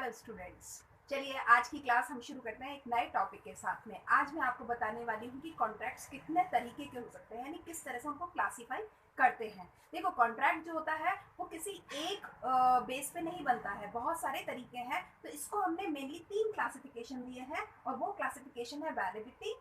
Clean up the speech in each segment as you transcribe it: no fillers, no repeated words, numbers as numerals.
Hello students, चलिए आज की क्लास हम शुरू करते हैं एक नए टॉपिक के साथ में। आज मैं आपको बताने वाली हूँ कि कॉन्ट्रैक्ट्स कितने तरीके के हो सकते हैं, यानी किस तरह से उनको क्लासीफाई करते हैं। देखो, कॉन्ट्रैक्ट जो होता है वो किसी एक बेस पे नहीं बनता है, बहुत सारे तरीके हैं। तो इसको हमने मेनली 3 क्लासिफिकेशन दिए हैं और वो क्लासिफिकेशन है वैलिडिटी,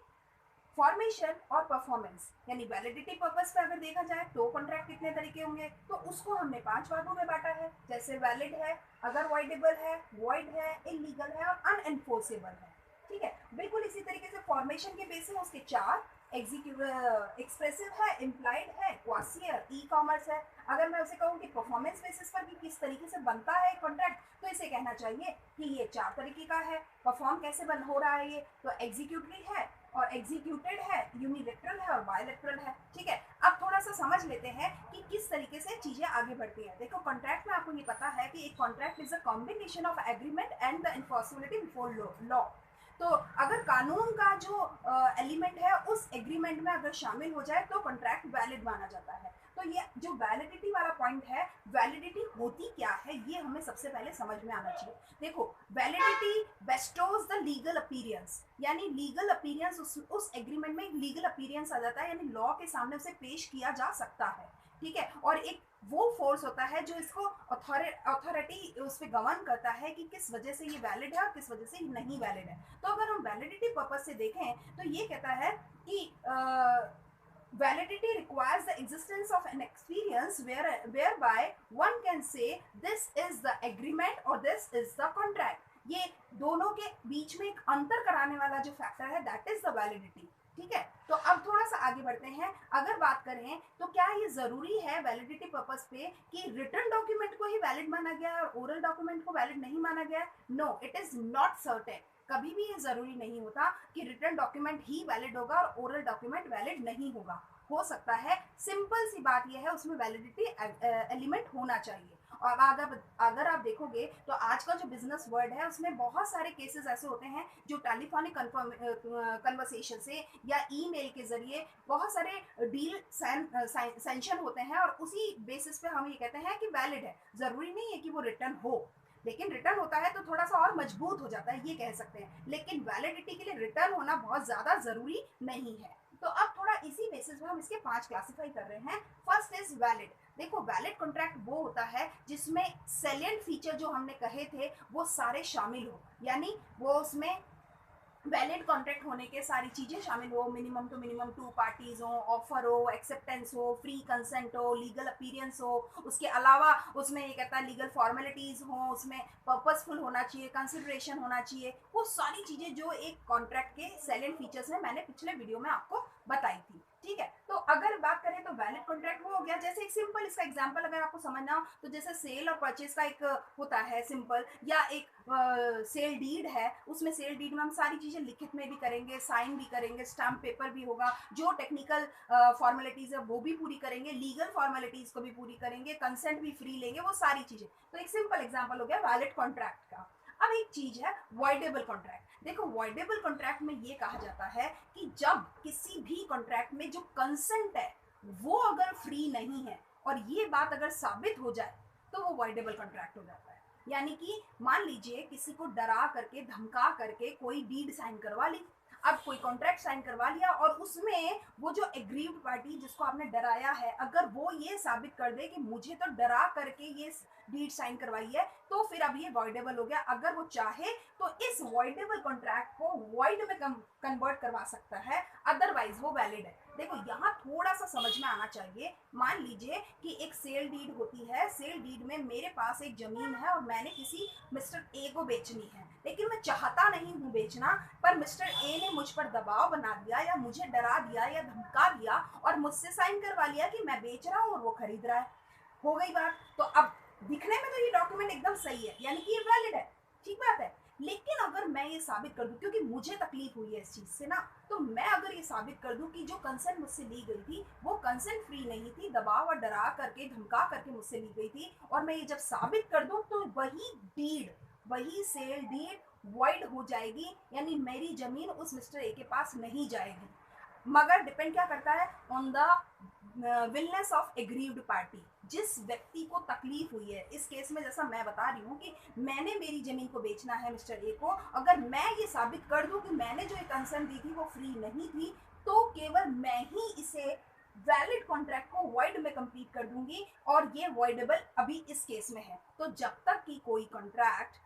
फॉर्मेशन और परफॉर्मेंस। यानी वैलिडिटी पर्पस पे अगर देखा जाए तो कॉन्ट्रैक्ट कितने तरीके होंगे, तो उसको हमने 5 भागों में बांटा है। जैसे वैलिड है, अगर वॉइडेबल है, वॉइड है, इलीगल है और अनएनफोर्सेबल है। ठीक है, बिल्कुल इसी तरीके से फॉर्मेशन के बेस है उसके 4। एक्सप्रेसिव है, इम्प्लाइड है, क्वासियर, ई कॉमर्स है। अगर मैं उसे कहूँ कि परफॉर्मेंस बेसिस पर भी किस तरीके से बनता है कॉन्ट्रैक्ट, तो इसे कहना चाहिए कि ये 4 तरीके का है। परफॉर्म कैसे बन हो रहा है ये, तो एग्जीक्यूटरी है और एग्जीक्यूटेड है, यूनिलेटरल है और बायलेटरल है। ठीक है, अब थोड़ा सा समझ लेते हैं कि किस तरीके से चीजें आगे बढ़ती हैं। देखो, कॉन्ट्रैक्ट में आपको ये पता है कि एक contract is a combination of agreement and the enforceability before law. तो अगर कानून का जो एलिमेंट है उस एग्रीमेंट में अगर शामिल हो जाए तो कॉन्ट्रैक्ट वैलिड माना जाता है। तो ये जो वैलिडिटी वाला पॉइंट है, वैलिडिटी होती क्या है ये हमें सबसे पहले समझ में आना चाहिए। देखो, वैलिडिटी बेस्टोज द लीगल अपीयरेंस, यानी लीगल अपीयरेंस, उस एग्रीमेंट में एक लीगल अपीयरेंस आ जाता है, यानी लॉ के सामने उसे पेश किया जा सकता है। ठीक है, और एक वो फोर्स होता है जो इसको अथॉरिटी उस पर गवर्न करता है कि किस वजह से ये वैलिड है और किस वजह से ये नहीं वैलिड है। तो अगर हम वैलिडिटी पर्पज से देखें तो ये कहता है कि validity requires the existence of an experience whereby one can say this is the agreement or this is the contract। ये दोनों के बीच में एक अंतर कराने वाला जो फैक्टर है दैट इज द वैलिडिटी। ठीक है, तो अब थोड़ा सा आगे बढ़ते हैं। अगर बात करें तो क्या ये जरूरी है वैलिडिटी पर्पस पे कि रिटन डॉक्यूमेंट को ही वैलिड माना गया है और ओरल डॉक्यूमेंट को वैलिड नहीं माना गया है? No, it is not certain. कभी भी ये जरूरी नहीं होता कि रिटन डॉक्यूमेंट ही वैलिड होगा और ओरल डॉक्यूमेंट वैलिड नहीं होगा। हो सकता है, सिंपल सी बात यह है उसमें वैलिडिटी एलिमेंट होना चाहिए। और अगर आप देखोगे तो आज का जो बिजनेस वर्ल्ड है उसमें बहुत सारे केसेस ऐसे होते हैं जो टेलीफोनिक कन्वर्सेशन से या ईमेल के जरिए बहुत सारे डील सैंक्शन होते हैं और उसी बेसिस पे हम ये कहते हैं कि वैलिड है। जरूरी नहीं है कि वो रिटर्न हो, लेकिन रिटर्न होता है तो थोड़ा सा और मजबूत हो जाता है, ये कह सकते हैं। लेकिन वैलिडिटी के लिए रिटर्न होना बहुत ज्यादा जरूरी नहीं है। तो अब थोड़ा इसी बेसिस पे हम इसके 5 क्लासिफाई कर रहे हैं। First is valid. देखो, वैलिड कॉन्ट्रैक्ट वो होता है जिसमें सैलिएंट फीचर जो हमने कहे थे वो सारे शामिल हो, यानी वो उसमें वैलिड कॉन्ट्रैक्ट होने के सारी चीजें शामिल हो। मिनिमम टू मिनिमम 2 पार्टीज हो, ऑफर हो, एक्सेप्टेंस हो, फ्री कंसेंट हो, लीगल अपीयरेंस हो। उसके अलावा उसमें ये कहता है लीगल फॉर्मेलिटीज हो, उसमें पर्पसफुल होना चाहिए, कंसिडरेशन होना चाहिए। वो सारी चीजें जो एक कॉन्ट्रैक्ट के सैलिएंट फीचर्स हैं, मैंने पिछले वीडियो में आपको बताई थी। ठीक है, तो अगर बात करें तो वैलिड कॉन्ट्रैक्ट वो हो गया। जैसे एक सिंपल इसका एग्जांपल अगर आपको समझना हो तो जैसे सेल और परचेज का एक होता है सिंपल, या एक सेल डीड है। उसमें सेल डीड में हम सारी चीजें लिखित में भी करेंगे, साइन भी करेंगे, स्टैम्प पेपर भी होगा, जो टेक्निकल फॉर्मेलिटीज है वो भी पूरी करेंगे, लीगल फॉर्मेलिटीज को भी पूरी करेंगे, कंसेंट भी फ्री लेंगे, वो सारी चीजें। तो एक सिंपल एग्जांपल हो गया वैलिड कॉन्ट्रैक्ट का। अब एक चीज है वॉइडेबल कॉन्ट्रैक्ट। देखो, वॉइडेबल कॉन्ट्रैक्ट में ये कहा जाता है कि जब किसी भी कॉन्ट्रैक्ट में जो कंसेंट है वो अगर फ्री नहीं है और ये बात अगर साबित हो जाए तो वो वॉइडेबल कॉन्ट्रैक्ट हो जाता है। यानी कि मान लीजिए किसी को डरा करके धमका करके कोई डीड साइन करवा ली। अब कोई कॉन्ट्रैक्ट साइन करवा लिया और उसमें वो जो एग्रीव्ड पार्टी जिसको आपने डराया है, अगर वो ये साबित कर दे कि मुझे तो डरा करके ये डीड साइन करवाई है, तो फिर अब ये वॉइडेबल हो गया। अगर वो चाहे तो इस वॉइडेबल कॉन्ट्रैक्ट को वॉइड में कन्वर्ट करवा सकता है, अदरवाइज वो वैलिड है। देखो, यहाँ थोड़ा सा समझ में आना चाहिए। मान लीजिए कि एक सेल डीड होती है। सेल डीड में मेरे पास एक जमीन है और मैंने किसी मिस्टर ए को बेचनी है, लेकिन मैं चाहता नहीं हूँ बेचना, पर मिस्टर ए ने मुझ पर दबाव बना दिया या मुझे डरा दिया या धमका दिया और मुझसे साइन करवा लिया कि मैं बेच रहा हूँ और वो खरीद रहा है। हो गई बात। तो अब दिखने में तो ये डॉक्यूमेंट एकदम सही है, यानी कि ये वैलिड है, ठीक बात है। लेकिन अगर मैं ये साबित कर दूं, क्योंकि मुझे तकलीफ हुई है इस चीज से ना, तो मैं अगर ये साबित कर दूं कि जो कंसेंट मुझसे ली गई थी वो कंसेंट फ्री नहीं थी, दबाव और डरा करके धमका करके मुझसे ली गई थी, और मैं ये जब साबित कर दूं तो वही डीड, वही सेल डीड वॉइड हो जाएगी, यानी मेरी जमीन उस मिस्टर ए के पास नहीं जाएगी। मगर डिपेंड क्या करता है, on the wellness of aggrieved party. जिस व्यक्ति को तकलीफ हुई है, इस केस में जैसा मैं बता रही हूँ कि मैंने मेरी जमीन को बेचना है मिस्टर ए को, अगर मैं ये साबित कर दूं कि मैंने जो ये कंसर्न दी थी वो फ्री नहीं थी, तो केवल मैं ही इसे वैलिड कॉन्ट्रैक्ट को वॉइड में कंप्लीट कर दूंगी, और ये वॉइडेबल अभी इस केस में है। तो जब तक कि कोई कॉन्ट्रैक्ट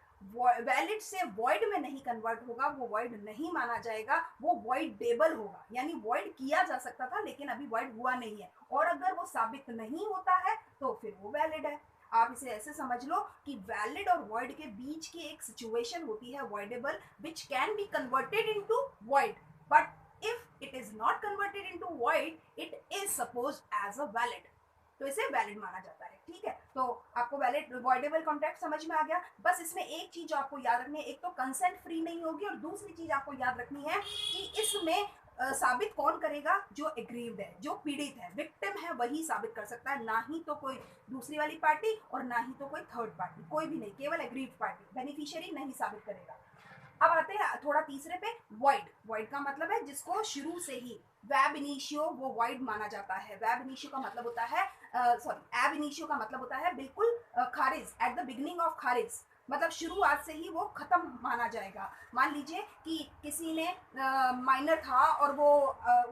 वैलिड से वॉइड में नहीं कन्वर्ट होगा, वो वॉइड नहीं माना जाएगा, वो वॉइडेबल होगा, यानी वॉइड किया जा सकता था लेकिन अभी वॉइड हुआ नहीं है, और अगर वो साबित नहीं होता है तो फिर वो वैलिड है। आप इसे ऐसे समझ लो कि वैलिड और वॉइड के बीच की एक सिचुएशन होती है voidable, which can be converted into void, but if it is not converted into void, it is supposed as a valid, तो इसे वैलिड माना जाता है। ठीक है, तो आपको वैलिड वॉइडेबल कॉन्ट्रैक्ट समझ में आ गया। बस इसमें एक चीज आपको याद रखनी है, एक तो कंसेंट फ्री नहीं होगी, और दूसरी चीज आपको याद रखनी है कि इसमें साबित कौन करेगा, जो एग्रीव्ड है, जो पीड़ित है, विक्टिम है, वही साबित कर सकता है, ना ही तो कोई दूसरी वाली पार्टी और ना ही तो कोई थर्ड पार्टी, कोई भी नहीं, केवल एग्रीव्ड पार्टी, बेनिफिशियरी नहीं साबित करेगा। अब आते हैं थोड़ा तीसरे पे, वॉइड। वॉइड का मतलब है जिसको शुरू से ही वैब इनिशियो वो वॉइड माना जाता है। वैब इनिशियो का मतलब होता है एब इनिशियो का मतलब होता है बिल्कुल खारिज, एट द बिगिनिंग ऑफ खारिज, मतलब शुरुआत से ही वो खत्म माना जाएगा। मान लीजिए कि किसी ने माइनर था और वो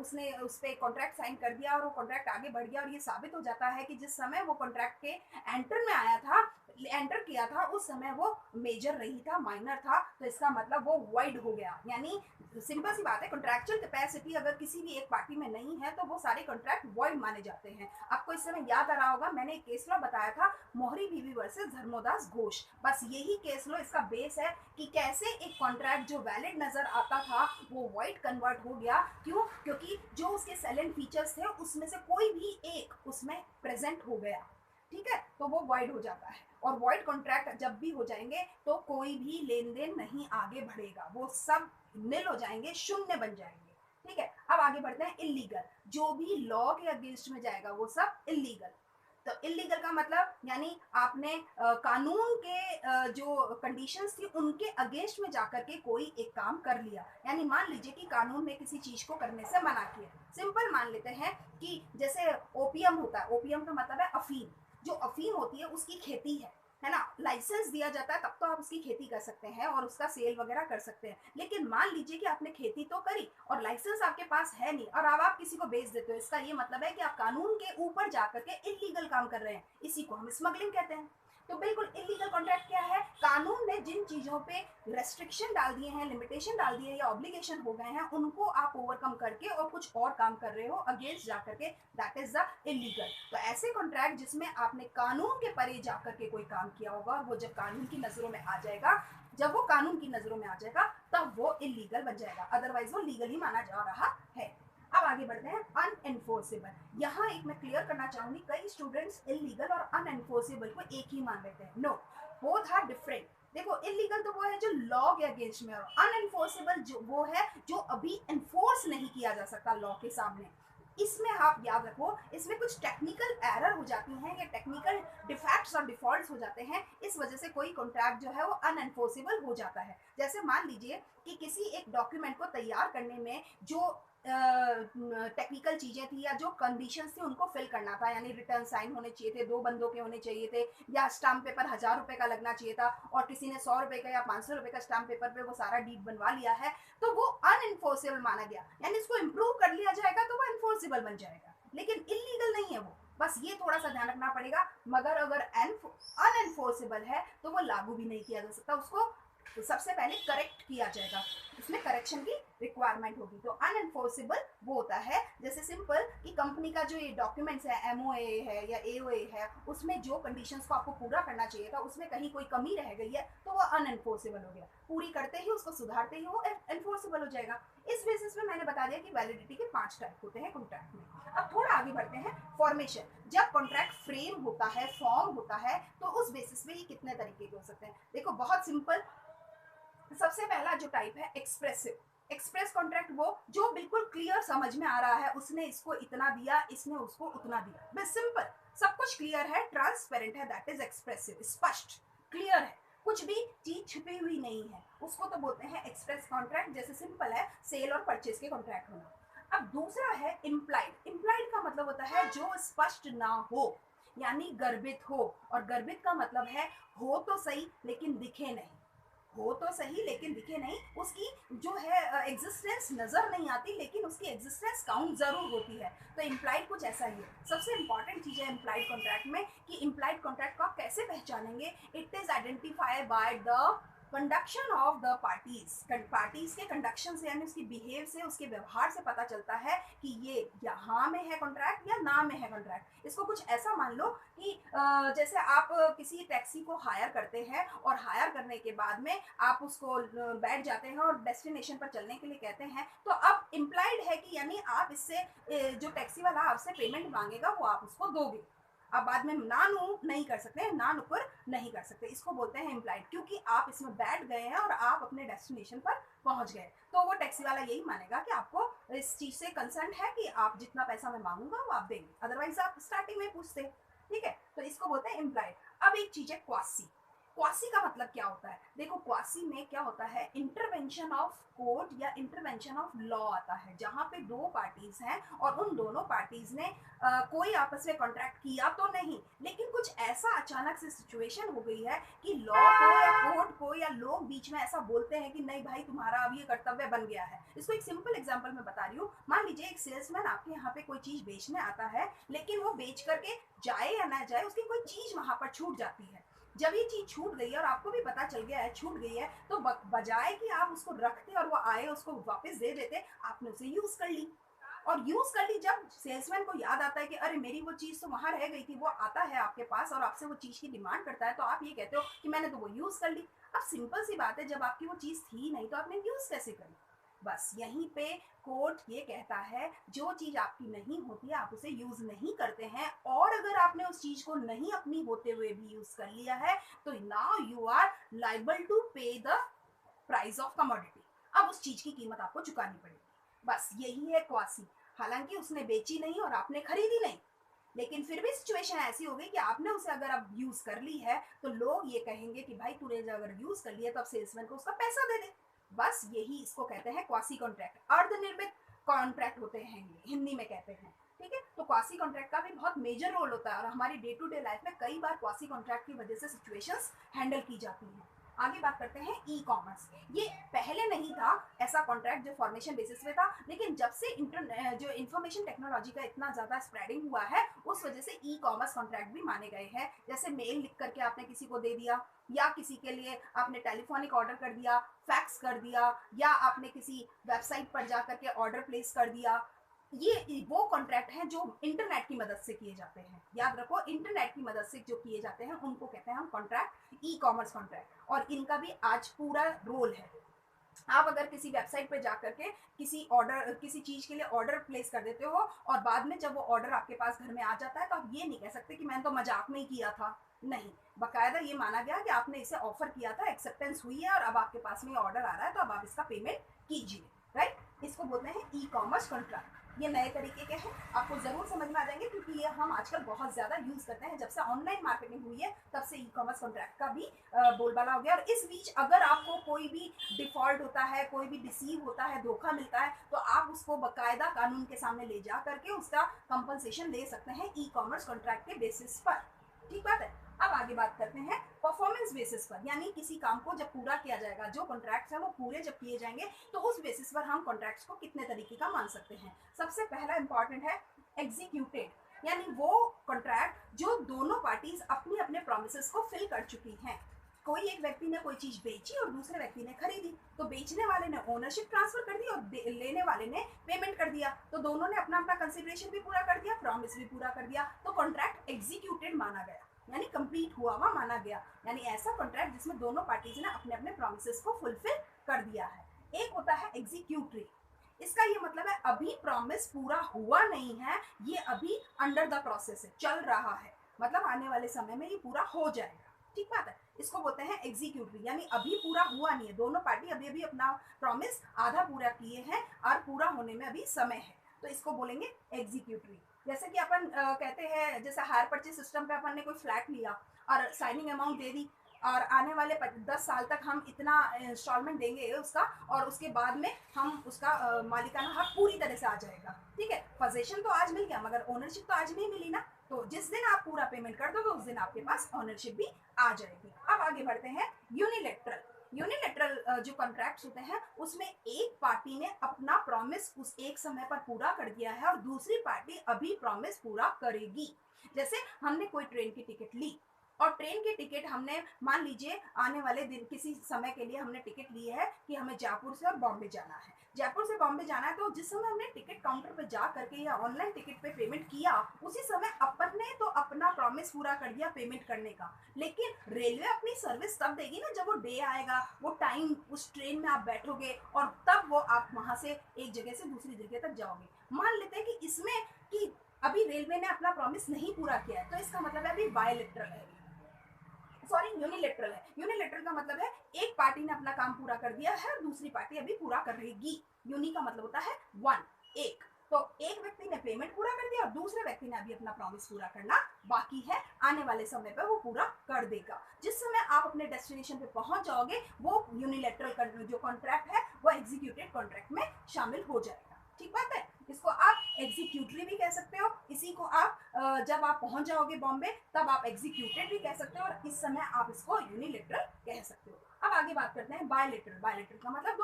उसने उस पर कॉन्ट्रैक्ट साइन कर दिया और वो कॉन्ट्रैक्ट आगे बढ़ गया, और ये साबित हो जाता है कि जिस समय वो कॉन्ट्रैक्ट के एंटर में आया था, एंटर किया था, उस समय वो मेजर नहीं था, माइनर था, तो इसका मतलब वो वॉइड हो गया। यानी सिंपल सी बात है, कॉन्ट्रैक्चुअल कैपेसिटी अगर किसी भी एक पार्टी में नहीं है तो वो सारे कॉन्ट्रैक्ट वॉइड माने जाते हैं। आपको इस समय याद आ रहा होगा, मैंने एक केस लॉ बताया था, मोहरी बीवी वर्सेस धर्मोदास घोष। बस यही केस लॉ इसका बेस है कि कैसे एक कॉन्ट्रैक्ट जो वैलिड नजर आता था वो वॉइड कन्वर्ट हो गया। क्यों? क्योंकि जो उसके सेलेंट फीचर्स थे उसमें से कोई भी एक उसमें प्रेजेंट हो गया। ठीक है, तो वो वॉइड हो जाता है, और वॉइड कॉन्ट्रैक्ट जब भी हो जाएंगे तो कोई भी लेन देन नहीं आगे बढ़ेगा, वो सब निल हो जाएंगे, शून्य बन जाएंगे। ठीक है, अब आगे बढ़ते हैं इलीगल। जो भी लॉ के अगेंस्ट में जाएगा वो सब इलीगल। तो इलीगल का मतलब यानी आपने कानून के जो कंडीशंस थी उनके अगेंस्ट में जाकर के कोई एक काम कर लिया। यानी मान लीजिए कि कानून ने किसी चीज को करने से मना किया। सिंपल मान लेते हैं कि जैसे ओपीएम होता है, ओपीएम का मतलब है अफीम। जो अफीम होती है उसकी खेती है ना, लाइसेंस दिया जाता है तब तो आप उसकी खेती कर सकते हैं और उसका सेल वगैरह कर सकते हैं। लेकिन मान लीजिए कि आपने खेती तो करी और लाइसेंस आपके पास है नहीं, और अब आप किसी को बेच देते हो, इसका ये मतलब है कि आप कानून के ऊपर जाकर के इलीगल काम कर रहे हैं। इसी को हम स्मगलिंग कहते हैं। तो बिल्कुल इलीगल कॉन्ट्रैक्ट क्या है? कानून ने जिन चीजों पे रेस्ट्रिक्शन डाल दिए हैं, लिमिटेशन डाल दिए हैं या ऑब्लिगेशन हो गए हैं, उनको आप ओवरकम करके और कुछ और काम कर रहे हो अगेंस्ट जाकर के, दैट इज द इलीगल। तो ऐसे कॉन्ट्रैक्ट जिसमें आपने कानून के परे जाकर के कोई काम किया होगा, वो जब कानून की नजरों में आ जाएगा, जब वो कानून की नजरों में आ जाएगा तब वो इलीगल बन जाएगा, अदरवाइज वो लीगल ही माना जा रहा है। अब आगे बढ़ते हैं अनएनफोर्सेबल। यहाँ एक मैं क्लियर करना चाहूंगी, कई स्टूडेंट्स इलीगल और अनएनफोर्सेबल को एक ही मान लेते हैं। No, both are different. देखो, इलीगल तो वो है जो लॉ के अगेंस्ट में, और अनएनफोर्सेबल जो वो है जो अभी एनफोर्स नहीं किया जा सकता लॉ के सामने। इसमें आप याद रखो, इसमें कुछ टेक्निकल एरर हो जाती हैं या टेक्निकल डिफेक्ट्स और डिफॉल्ट्स हो जाते हैं, इस वजह से कोई कॉन्ट्रैक्ट जो है वो अनएनफोर्सेबल हो जाता है। जैसे मान लीजिए कि किसी एक डॉक्यूमेंट को तैयार करने में जो टेक्निकल चीजें थी या जो कंडीशंस थी उनको फिल करना था, यानी रिटर्न साइन होने चाहिए थे, 2 बंदों के होने चाहिए थे, या स्टाम्प पेपर 1000 रुपए का लगना चाहिए था, और किसी ने 100 रुपए का या 500 रुपए का स्टाम्प पेपर पे वो सारा डीड बनवा लिया है, तो वो अनएनफोर्सेबल माना गया। यानी इसको इम्प्रूव कर लिया जाएगा तो वो एनफोर्सेबल बन जाएगा, लेकिन इलीगल नहीं है वो। बस ये थोड़ा सा ध्यान रखना पड़ेगा। मगर अगर अनएनफोर्सेबल है तो वो लागू भी नहीं किया जा सकता, उसको तो सबसे पहले करेक्ट किया जाएगा, उसमें करेक्शन की रिक्वायरमेंट होगी। तो अनएनफोर्सेबल वो होता है जैसे सिंपल कि कंपनी का जो ये डॉक्यूमेंट्स है, एमओए है या एओए है, उसमें जो कंडीशंस को आपको पूरा करना चाहिए था उसमें कहीं कोई कमी रह गई है तो वो अनएनफोर्सेबल हो गया। पूरी करते ही, उसको सुधारते ही वो एनफोर्सेबल हो जाएगा। इस बेसिस पे मैंने बता दिया कि वैलिडिटी के 5 टाइप होते हैं कॉन्ट्रैक्ट में। अब थोड़ा आगे बढ़ते हैं, फॉर्मेशन। जब कॉन्ट्रैक्ट फ्रेम होता है, फॉर्म होता है, तो उस बेसिस पे ये कितने तरीके के हो सकते हैं। देखो, बहुत सिंपल। सबसे पहला जो टाइप है एक्सप्रेसिव। एक्सप्रेस कॉन्ट्रैक्ट वो जो बिल्कुल क्लियर समझ में आ रहा है, उसने इसको इतना दिया, इसने उसको उतना दिया, बस सिंपल, सब कुछ क्लियर है, ट्रांसपेरेंट है, दैट इज एक्सप्रेसिव। स्पष्ट, क्लियर है, कुछ भी चीज छिपी हुई नहीं है, उसको तो बोलते हैं एक्सप्रेस कॉन्ट्रैक्ट। जैसे सिंपल है सेल और परचेज के कॉन्ट्रैक्ट होना। अब दूसरा है इम्प्लाइड। इम्प्लाइड का मतलब होता है जो स्पष्ट ना हो, यानी गर्भित हो, और गर्भित का मतलब है हो तो सही लेकिन दिखे नहीं, हो तो सही लेकिन दिखे नहीं, उसकी जो है एग्जिस्टेंस नजर नहीं आती लेकिन उसकी एग्जिस्टेंस काउंट जरूर होती है। तो इम्प्लाइड कुछ ऐसा ही है। सबसे इंपॉर्टेंट चीज है इम्प्लाइड कॉन्ट्रैक्ट में कि इम्प्लाइड कॉन्ट्रैक्ट को आप कैसे पहचानेंगे। It is identified by the conduction of the parties, parties के कंडक्शन से यानी उसकी बिहेव से, उसके व्यवहार से पता चलता है कि ये यहाँ में है कॉन्ट्रैक्ट या ना में है कॉन्ट्रैक्ट। इसको कुछ ऐसा मान लो कि जैसे आप किसी टैक्सी को हायर करते हैं और हायर करने के बाद में आप उसको बैठ जाते हैं और डेस्टिनेशन पर चलने के लिए कहते हैं, तो अब इम्प्लाइड है कि यानी आप इससे जो टैक्सी वाला आपसे पेमेंट मांगेगा वो आप उसको दोगे। आप बाद में ना नो नहीं कर सकते, ना ऊपर नहीं कर सकते, इसको बोलते हैं इम्प्लाइड, क्योंकि आप इसमें बैठ गए हैं और आप अपने डेस्टिनेशन पर पहुंच गए। तो वो टैक्सी वाला यही मानेगा कि आपको इस चीज से कंसर्न है कि आप जितना पैसा मैं मांगूंगा वो आप देंगे, अदरवाइज आप स्टार्टिंग में पूछते। ठीक है, तो इसको बोलते हैं इम्प्लाइड। अब एक चीज है क्वासी। क्वासी का मतलब क्या होता है? देखो क्वासी में क्या होता है, इंटरवेंशन ऑफ कोर्ट या इंटरवेंशन ऑफ लॉ आता है, जहां पे दो पार्टीज हैं और उन दोनों पार्टीज ने कोई आपस में कॉन्ट्रैक्ट किया तो नहीं, लेकिन कुछ ऐसा अचानक से सिचुएशन हो गई है कि लॉ को या कोर्ट को या लोग बीच में ऐसा बोलते हैं कि नहीं भाई तुम्हारा अब ये कर्तव्य बन गया है। इसको एक सिंपल एग्जांपल मैं बता रही हूँ। मान लीजिए एक सेल्समैन आपके यहाँ पे कोई चीज बेचने आता है, लेकिन वो बेच करके जाए या ना जाए उसकी कोई चीज वहां पर छूट जाती है। जब ये चीज छूट गई है और आपको भी पता चल गया है छूट गई है, तो बजाय कि आप उसको रखते और वो आए उसको वापस दे देते, आपने उसे यूज कर ली। और यूज कर ली, जब सेल्समैन को याद आता है कि अरे मेरी वो चीज तो वहां रह गई थी, वो आता है आपके पास और आपसे वो चीज की डिमांड करता है, तो आप ये कहते हो कि मैंने तो वो यूज कर ली। अब सिंपल सी बात है, जब आपकी वो चीज थी नहीं तो आपने यूज कैसे करी? बस यहीं पे कोर्ट ये कहता है जो चीज आपकी नहीं होती है आप उसे यूज नहीं करते हैं, और अगर आपने उस चीज को नहीं अपनी होते हुए भी यूज कर लिया है तो now you are liable to pay the price of commodity. अब उस चीज की कीमत आपको चुकानी पड़ेगी। बस यही है क्वासी। हालांकि उसने बेची नहीं और आपने खरीदी नहीं, लेकिन फिर भी सिचुएशन ऐसी हो गई कि आपने उसे अगर अब यूज कर ली है तो लोग ये कहेंगे कि भाई तूने अगर यूज कर लिया तो अब सेल्समैन को उसका पैसा दे दे। बस यही इसको कहते हैं क्वासी कॉन्ट्रैक्ट। अर्धनिर्मित कॉन्ट्रैक्ट होते हैं ये, हिंदी में कहते हैं। ठीक है, तो क्वासी कॉन्ट्रैक्ट का भी बहुत मेजर रोल होता है और हमारी डे टू डे लाइफ में कई बार क्वासी कॉन्ट्रैक्ट की वजह से सिचुएशंस हैंडल की जाती हैं। आगे बात करते हैं ई कॉमर्स। ये पहले नहीं था ऐसा कॉन्ट्रैक्ट जो फॉर्मेशन बेसिस पे था, लेकिन जब से जो इंफॉर्मेशन टेक्नोलॉजी का इतना ज़्यादा स्प्रेडिंग हुआ है उस वजह से ई कॉमर्स कॉन्ट्रैक्ट भी माने गए हैं। जैसे मेल लिख करके आपने किसी को दे दिया, या किसी के लिए आपने टेलीफोनिक ऑर्डर कर दिया, फैक्स कर दिया, या आपने किसी वेबसाइट पर जा करके ऑर्डर प्लेस कर दिया, ये वो कॉन्ट्रैक्ट हैं जो इंटरनेट की मदद से किए जाते हैं। याद रखो, इंटरनेट की मदद से जो किए जाते हैं उनको कहते हैं हम कॉन्ट्रैक्ट, ई कॉमर्स कॉन्ट्रैक्ट, और इनका भी आज पूरा रोल है। आप अगर किसी वेबसाइट पे जा करके किसी चीज के लिए ऑर्डर प्लेस कर देते हो और बाद में जब वो ऑर्डर आपके पास घर में आ जाता है तो आप ये नहीं कह सकते कि मैंने तो मजाक में ही किया था। नहीं, बकायदा ये माना गया कि आपने इसे ऑफर किया था, एक्सेप्टेंस हुई है और अब आपके पास में ऑर्डर आ रहा है तो अब आप इसका पेमेंट कीजिए। राइट, इसको बोलते हैं ई कॉमर्स कॉन्ट्रैक्ट। ये नए तरीके के हैं, आपको जरूर समझ में आ जाएंगे क्योंकि ये हम आजकल बहुत ज्यादा यूज करते हैं। जब से ऑनलाइन मार्केटिंग हुई है तब से ई कॉमर्स कॉन्ट्रैक्ट का भी बोलबाला हो गया। और इस बीच अगर आपको कोई भी डिफॉल्ट होता है, कोई भी डिसीव होता है, धोखा मिलता है, तो आप उसको बकायदा कानून के सामने ले जा करके उसका कंपनसेशन ले सकते हैं ई कॉमर्स कॉन्ट्रैक्ट के बेसिस पर। ठीक बात है। अब आगे बात करते हैं परफॉर्मेंस बेसिस पर, यानी किसी काम को जब पूरा किया जाएगा, जो कॉन्ट्रैक्ट्स है वो पूरे जब किए जाएंगे तो उस बेसिस पर हम कॉन्ट्रैक्ट्स को कितने तरीके का मान सकते हैं। सबसे पहला इंपॉर्टेंट है एग्जीक्यूटेड, यानी वो कॉन्ट्रैक्ट जो दोनों पार्टीज अपने अपने प्रोमिसेस को फिल कर चुकी हैं। कोई एक व्यक्ति ने कोई चीज बेची और दूसरे व्यक्ति ने खरीदी, तो बेचने वाले ने ओनरशिप ट्रांसफर कर दी और लेने वाले ने पेमेंट कर दिया, तो दोनों ने अपना अपना कंसिडरेशन भी पूरा कर दिया, प्रॉमिस भी पूरा कर दिया, तो कॉन्ट्रैक्ट एग्जीक्यूटेड माना गया, यानी कंप्लीट हुआ हुआ माना गया। यानी ऐसा कॉन्ट्रैक्ट जिसमें दोनों पार्टीज ने अपने अपने प्रॉमिसेस को फुलफिल कर दिया है। एक होता है एग्जीक्यूटरी, इसका ये मतलब है अभी प्रॉमिस पूरा हुआ नहीं है, ये अभी अंडर द प्रोसेस है, चल रहा है, मतलब आने वाले समय में ये पूरा हो जाएगा। ठीक बात है, इसको बोलते हैं एग्जीक्यूटरी, यानी अभी पूरा हुआ नहीं है, दोनों पार्टी अभी अभी अपना प्रॉमिस आधा पूरा किए हैं और पूरा होने में अभी समय है, तो इसको बोलेंगे एग्जीक्यूटरी। जैसे कि अपन कहते हैं, जैसे हायर परचेज सिस्टम पे अपन ने कोई फ्लैट लिया और साइनिंग अमाउंट दे दी और आने वाले 10 साल तक हम इतना इंस्टॉलमेंट देंगे उसका, और उसके बाद में हम उसका मालिकाना हक पूरी तरह से आ जाएगा। ठीक है, पोजीशन तो आज मिल गया मगर ओनरशिप तो आज नहीं मिली ना, तो जिस दिन आप पूरा पेमेंट कर दोगे उस दिन आपके पास ओनरशिप भी आ जाएगी। अब आगे बढ़ते हैं यूनिलेटरल। यूनिलेटरल जो कॉन्ट्रैक्ट्स होते हैं उसमें एक पार्टी ने अपना प्रॉमिस उस एक समय पर पूरा कर दिया है और दूसरी पार्टी अभी प्रॉमिस पूरा करेगी। जैसे हमने कोई ट्रेन की टिकट ली और ट्रेन की टिकट हमने मान लीजिए आने वाले दिन किसी समय के लिए हमने टिकट ली है कि हमें जयपुर से और बॉम्बे जाना है। जयपुर से बॉम्बे जाना है तो जिस समय हमने टिकट काउंटर पे जा करके या ऑनलाइन टिकट पे पेमेंट किया उसी समय अपन ने तो अपना प्रॉमिस पूरा कर दिया पेमेंट करने का। लेकिन रेलवे अपनी सर्विस तब देगी ना जब वो डे आएगा, वो टाइम उस ट्रेन में आप बैठोगे और तब वो आप वहां से एक जगह से दूसरी जगह तक जाओगे। मान लेते हैं कि इसमें कि अभी रेलवे ने अपना प्रॉमिस नहीं पूरा किया है तो इसका मतलब है अभी बायलेटरल है, सॉरी यूनिलेटरल है। यूनिलेटरल का मतलब है एक पार्टी ने अपना काम पूरा कर दिया है और दूसरी पार्टी अभी पूरा कर रहेगी। यूनि का मतलब होता है वन, एक। तो एक व्यक्ति ने पेमेंट पूरा कर दिया और दूसरे व्यक्ति ने अभी अपना प्रॉमिस पूरा करना बाकी है, आने वाले समय पर वो पूरा कर देगा। जिस समय आप अपने डेस्टिनेशन पे पहुंच जाओगे वो यूनिलेटरल जो कॉन्ट्रैक्ट है वो एग्जीक्यूटेड कॉन्ट्रैक्ट में शामिल हो जाएगा। ठीक बात है। इसको आप एग्जीक्यूटरी भी कह सकते हो, इसी को आप जब आप पहुंच जाओगे बॉम्बे तब आप एग्जीक्यूटेड भी कह सकते हो और इस समय आप इसको यूनिलेटरल कह सकते हो। अब आगे बात करते हैं बायलेटरल। बायलेटरल का मतलब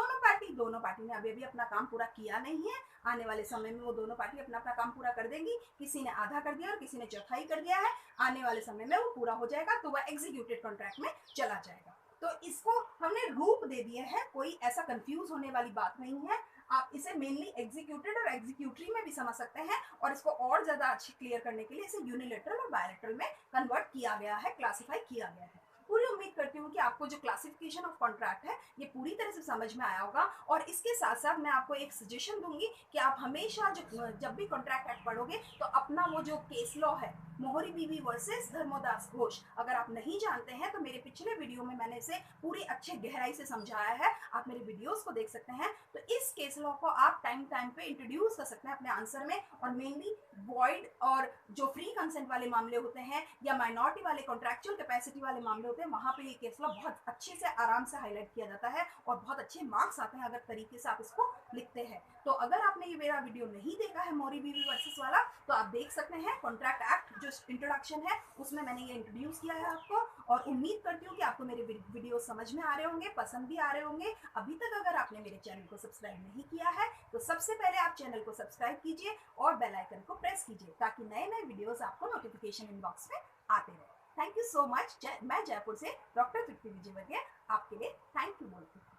दोनों पार्टी ने अभी अभी अपना काम पूरा किया नहीं है, आने वाले समय में वो दोनों पार्टी अपना अपना काम पूरा कर देंगी। किसी ने आधा कर दिया और किसी ने चौथाई कर दिया है, आने वाले समय में वो पूरा हो जाएगा तो वह एग्जीक्यूटेड कॉन्ट्रैक्ट में चला जाएगा। तो इसको हमने रूप दे दिए हैं, कोई ऐसा कंफ्यूज होने वाली बात नहीं है। आप इसे मेनली एग्जीक्यूटेड और एग्जीक्यूटरी में भी समझ सकते हैं और इसको और ज्यादा अच्छे क्लियर करने के लिए इसे यूनिलेटरल और बायलेटरल में कन्वर्ट किया गया है, क्लासिफाई किया गया है। पूरी उम्मीद करती हूँ कि आपको जो क्लासिफिकेशन ऑफ कॉन्ट्रैक्ट है ये पूरी तरह से समझ में आया होगा। और इसके साथ साथ मैं आपको एक सजेशन दूंगी कि आप हमेशा जब भी कॉन्ट्रैक्ट एक्ट पढ़ोगे तो अपना वो जो केस लॉ है मोहरी बीवी वर्सेस धर्मोदास घोष, अगर आप नहीं जानते हैं तो मेरे पिछले वीडियो में मैंने इसे पूरी अच्छे गहराई से समझाया है, आप मेरे वीडियोस को देख सकते हैं। तो इस केस लॉ को आप टाइम टाइम पे इंट्रोड्यूस कर सकते हैं अपने आंसर में और मेनली वॉइड और जो फ्री कंसेंट वाले मामले होते हैं या माइनॉरिटी वाले कॉन्ट्रैक्चुअल कैपेसिटी वाले मामले होते हैं वहां पे ये केस लॉ बहुत अच्छे से आराम से हाईलाइट किया जाता है और बहुत अच्छे मार्क्स आते हैं अगर तरीके से आप इसको लिखते हैं। तो अगर आपने ये मेरा वीडियो नहीं देखा है मोहरी बीवी वर्सेस वाला तो आप देख सकते हैं। कॉन्ट्रैक्ट एक्ट जो इंट्रोडक्शन है उसमें मैंने ये इंट्रोड्यूस किया है आपको और उम्मीद करती हूँ कि आपको मेरे वीडियो समझ में आ रहे होंगे, पसंद भी आ रहे होंगे। अभी तक अगर आपने मेरे चैनल को सब्सक्राइब नहीं किया है तो सबसे पहले आप चैनल को सब्सक्राइब कीजिए और बेल आइकन को प्रेस कीजिए ताकि नए नए वीडियोस आपको नोटिफिकेशन इनबॉक्स में आते रहे। Thank you so much. मैं जयपुर से डॉक्टर तृप्ति विजयवर्गीय आपके लिए थैंक यू बोलती हूँ।